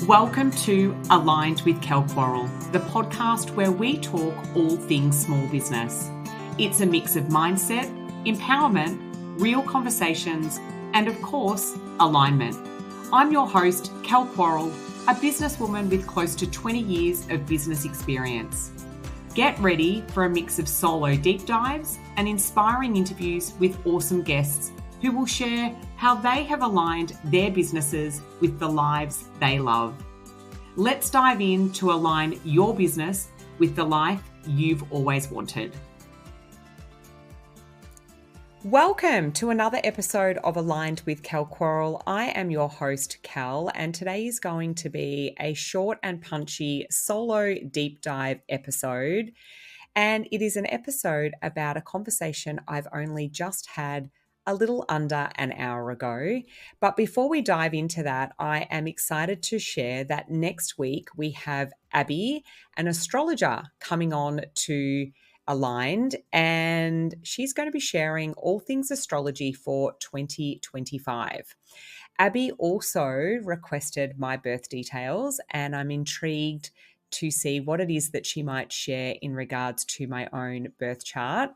Welcome to Aligned with Quarrell, the podcast where we talk all things small business. It's a mix of mindset, empowerment, real conversations, and of course, alignment. I'm your host, Quarrell, a businesswoman with close to 20 years of business experience. Get ready for a mix of solo deep dives and inspiring interviews with awesome guests who will share how they have aligned their businesses with the lives they love. Let's dive in to align your business with the life you've always wanted. Welcome to another episode of Aligned with Quarrell. I am your host, Cal, and today is going to be a short and punchy solo deep dive episode. And it is an episode about a conversation I've only just had a little under an hour ago. But before we dive into that, I am excited to share that next week we have Abby, an astrologer, coming on to Aligned, and she's going to be sharing all things astrology for 2025. Abby also requested my birth details, and I'm intrigued to see what it is that she might share in regards to my own birth chart.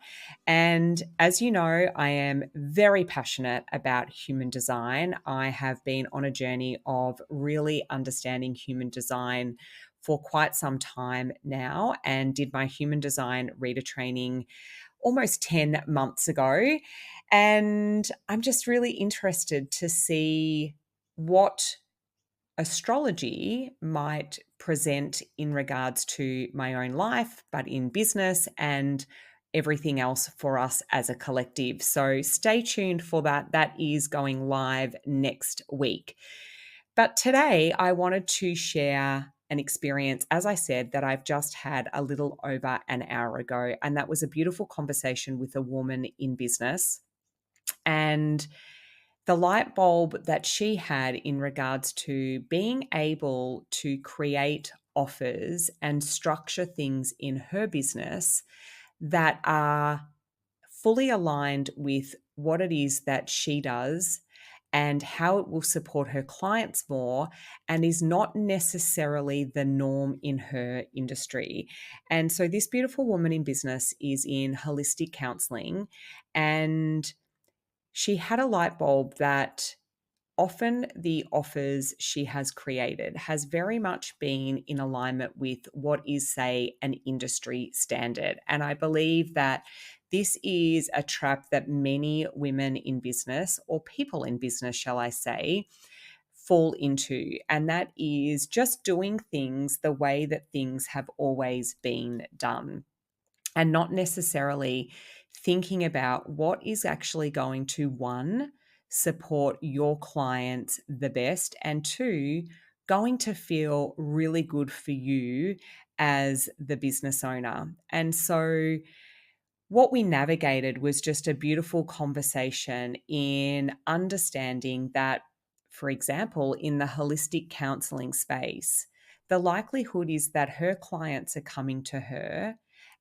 And as you know, I am very passionate about human design. I have been on a journey of really understanding human design for quite some time now and did my human design reader training almost 10 months ago. And I'm just really interested to see what astrology might present in regards to my own life, but in business and everything else for us as a collective. So stay tuned for that. That is going live next week. But today I wanted to share an experience, as I said, that I've just had a little over an hour ago. And that was a beautiful conversation with a woman in business. And the light bulb that she had in regards to being able to create offers and structure things in her business that are fully aligned with what it is that she does and how it will support her clients more and is not necessarily the norm in her industry. And so this beautiful woman in business is in holistic counseling, and she had a light bulb that often the offers she has created has very much been in alignment with what is, say, an industry standard. And I believe that this is a trap that many women in business, or people in business, shall I say, fall into. And that is just doing things the way that things have always been done, and not necessarily thinking about what is actually going to, one, support your clients the best, and two, going to feel really good for you as the business owner. And so what we navigated was just a beautiful conversation in understanding that, for example, in the holistic counseling space, the likelihood is that her clients are coming to her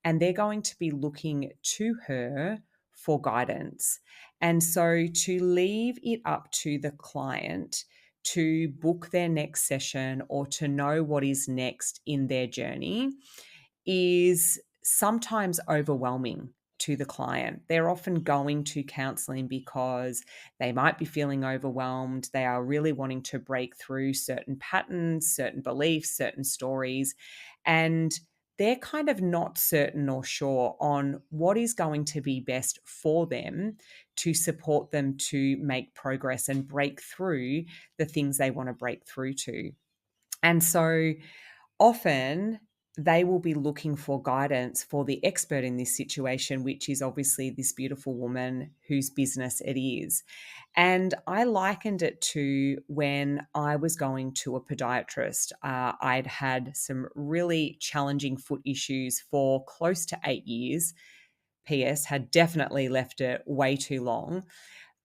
and they're going to be looking to her for guidance. And so to leave it up to the client to book their next session or to know what is next in their journey is sometimes overwhelming to the client. They're often going to counseling because they might be feeling overwhelmed. They are really wanting to break through certain patterns, certain beliefs, certain stories, and they're kind of not certain or sure on what is going to be best for them to support them to make progress and break through the things they want to break through to. And so often they will be looking for guidance for the expert in this situation, which is obviously this beautiful woman whose business it is. And I likened it to when I was going to a podiatrist. I'd had some really challenging foot issues for close to 8 years. PS, had definitely left it way too long.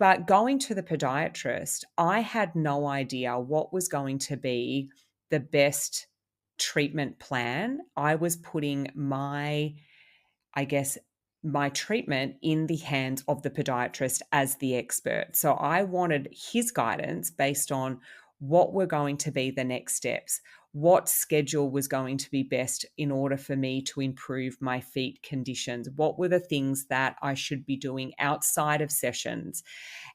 But going to the podiatrist, I had no idea what was going to be the best treatment plan. I was putting my treatment in the hands of the podiatrist as the expert. So I wanted his guidance based on what were going to be the next steps, what schedule was going to be best in order for me to improve my feet conditions, what were the things that I should be doing outside of sessions.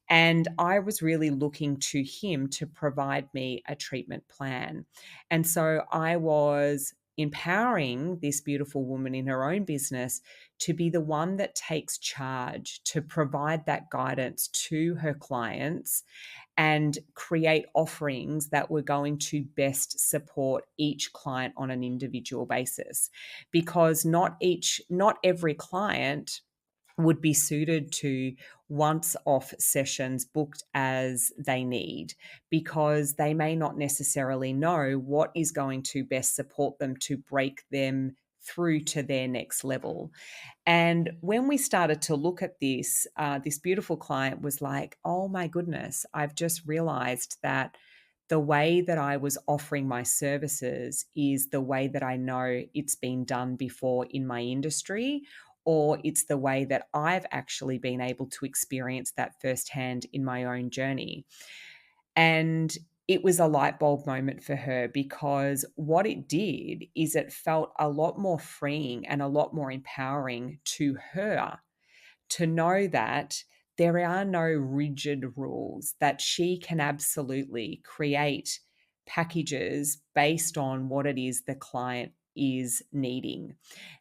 And I was really looking to him to provide me a treatment plan. And so I was empowering this beautiful woman in her own business to be the one that takes charge, to provide that guidance to her clients and create offerings that were going to best support each client on an individual basis, because not every client would be suited to once off sessions booked as they need, because they may not necessarily know what is going to best support them to break them through to their next level. And when we started to look at this, this beautiful client was like, oh my goodness, I've just realized that the way that I was offering my services is the way that I know it's been done before in my industry, or it's the way that I've actually been able to experience that firsthand in my own journey. And it was a light bulb moment for her, because what it did is it felt a lot more freeing and a lot more empowering to her to know that there are no rigid rules, that she can absolutely create packages based on what it is the client is needing.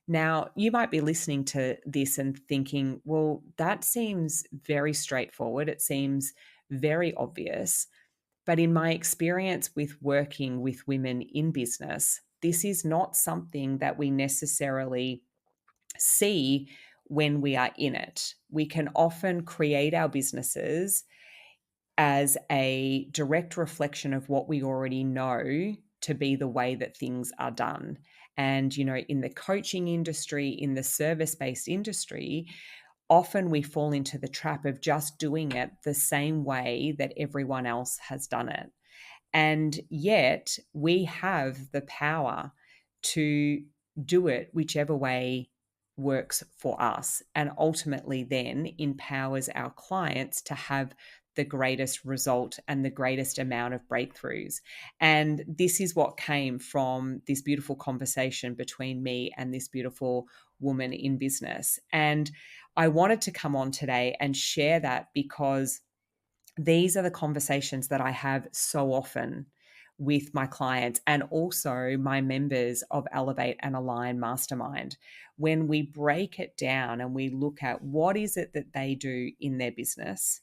Now, you might be listening to this and thinking, well, that seems very straightforward. It seems very obvious. But in my experience with working with women in business, this is not something that we necessarily see when we are in it. We can often create our businesses as a direct reflection of what we already know to be the way that things are done. And, in the coaching industry, in the service based industry, often we fall into the trap of just doing it the same way that everyone else has done it. And yet we have the power to do it whichever way works for us, and ultimately then empowers our clients to have the greatest result and the greatest amount of breakthroughs. And this is what came from this beautiful conversation between me and this beautiful woman in business. And I wanted to come on today and share that, because these are the conversations that I have so often with my clients and also my members of Elevate and Align Mastermind. When we break it down and we look at what is it that they do in their business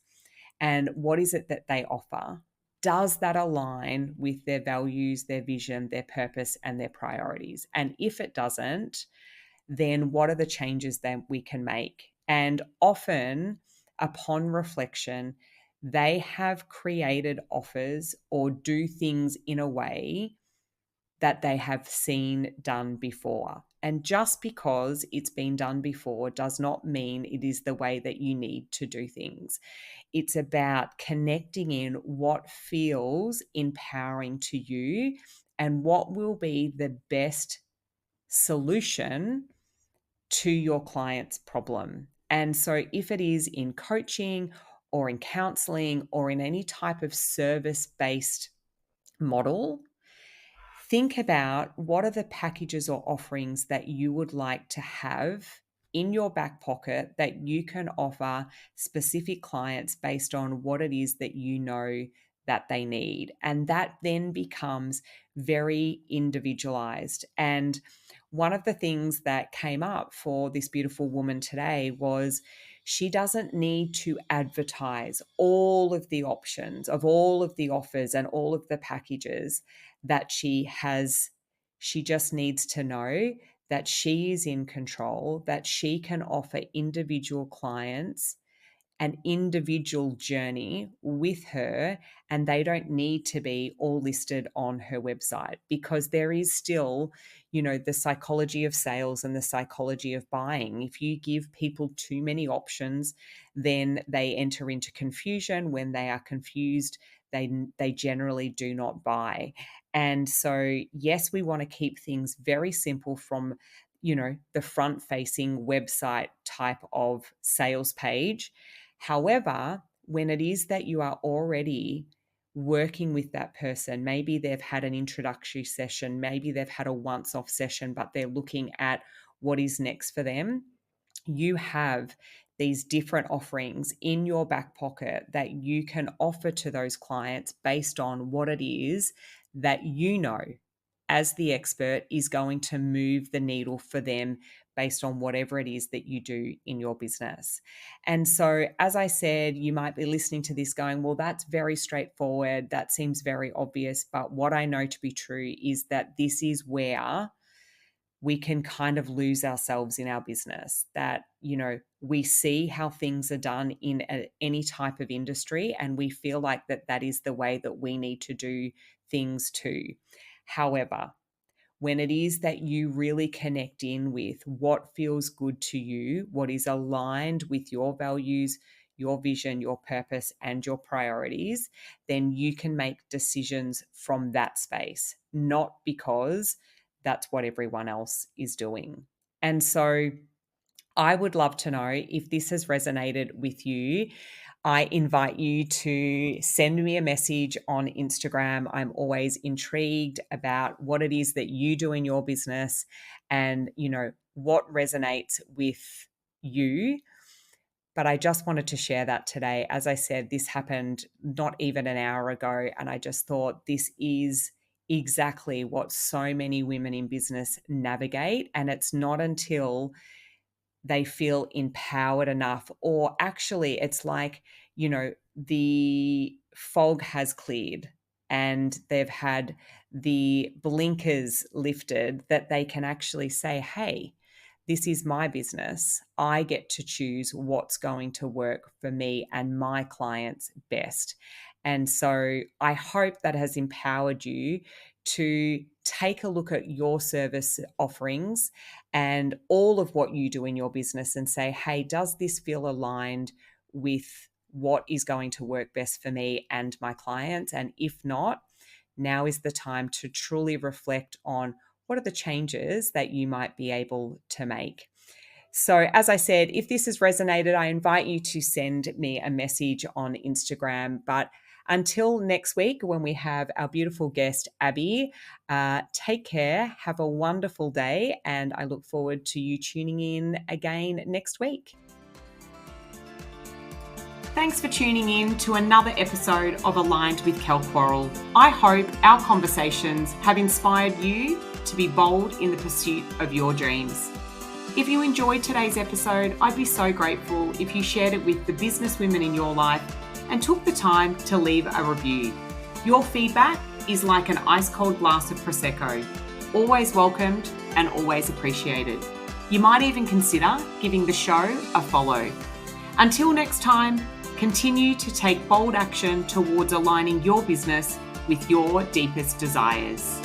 and what is it that they offer, does that align with their values, their vision, their purpose, and their priorities? And if it doesn't, then what are the changes that we can make? And often, upon reflection, they have created offers or do things in a way that they have seen done before. And just because it's been done before does not mean it is the way that you need to do things. It's about connecting in what feels empowering to you and what will be the best solution to your client's problem. And so, if it is in coaching or in counseling or in any type of service based model, think about what are the packages or offerings that you would like to have in your back pocket that you can offer specific clients based on what it is that you know that they need. And that then becomes very individualized. And one of the things that came up for this beautiful woman today was she doesn't need to advertise all of the options of all of the offers and all of the packages that she has. She just needs to know that she is in control, that she can offer individual clients an individual journey with her, and they don't need to be all listed on her website, because there is still, the psychology of sales and the psychology of buying. If you give people too many options, then they enter into confusion. When they are confused, they generally do not buy. And so, yes, we want to keep things very simple from the front facing website type of sales page. However, when it is that you are already working with that person. Maybe they've had an introductory session, maybe they've had a once-off session, but they're looking at what is next for them. You have these different offerings in your back pocket that you can offer to those clients based on what it is that you know as the expert is going to move the needle for them based on whatever it is that you do in your business. And so, as I said, you might be listening to this going, well, that's very straightforward. That seems very obvious. But what I know to be true is that this is where we can kind of lose ourselves in our business, that, we see how things are done in any type of industry, and we feel like that is the way that we need to do things too. However, when it is that you really connect in with what feels good to you, what is aligned with your values, your vision, your purpose, and your priorities, then you can make decisions from that space, not because that's what everyone else is doing. And so I would love to know if this has resonated with you. I invite you to send me a message on Instagram. I'm always intrigued about what it is that you do in your business and, what resonates with you. But I just wanted to share that today. As I said, this happened not even an hour ago, and I just thought this is exactly what so many women in business navigate. And it's not until they feel empowered enough, or actually it's like, the fog has cleared and they've had the blinkers lifted, that they can actually say, hey, this is my business. I get to choose what's going to work for me and my clients best. And so I hope that has empowered you to take a look at your service offerings and all of what you do in your business and say, hey, does this feel aligned with what is going to work best for me and my clients? And if not, now is the time to truly reflect on what are the changes that you might be able to make. So, as I said, if this has resonated, I invite you to send me a message on Instagram. But until next week, when we have our beautiful guest, Abby, take care, have a wonderful day, and I look forward to you tuning in again next week. Thanks for tuning in to another episode of Aligned with Quarrell. I hope our conversations have inspired you to be bold in the pursuit of your dreams. If you enjoyed today's episode, I'd be so grateful if you shared it with the business women in your life and took the time to leave a review. Your feedback is like an ice-cold glass of Prosecco, always welcomed and always appreciated. You might even consider giving the show a follow. Until next time, continue to take bold action towards aligning your business with your deepest desires.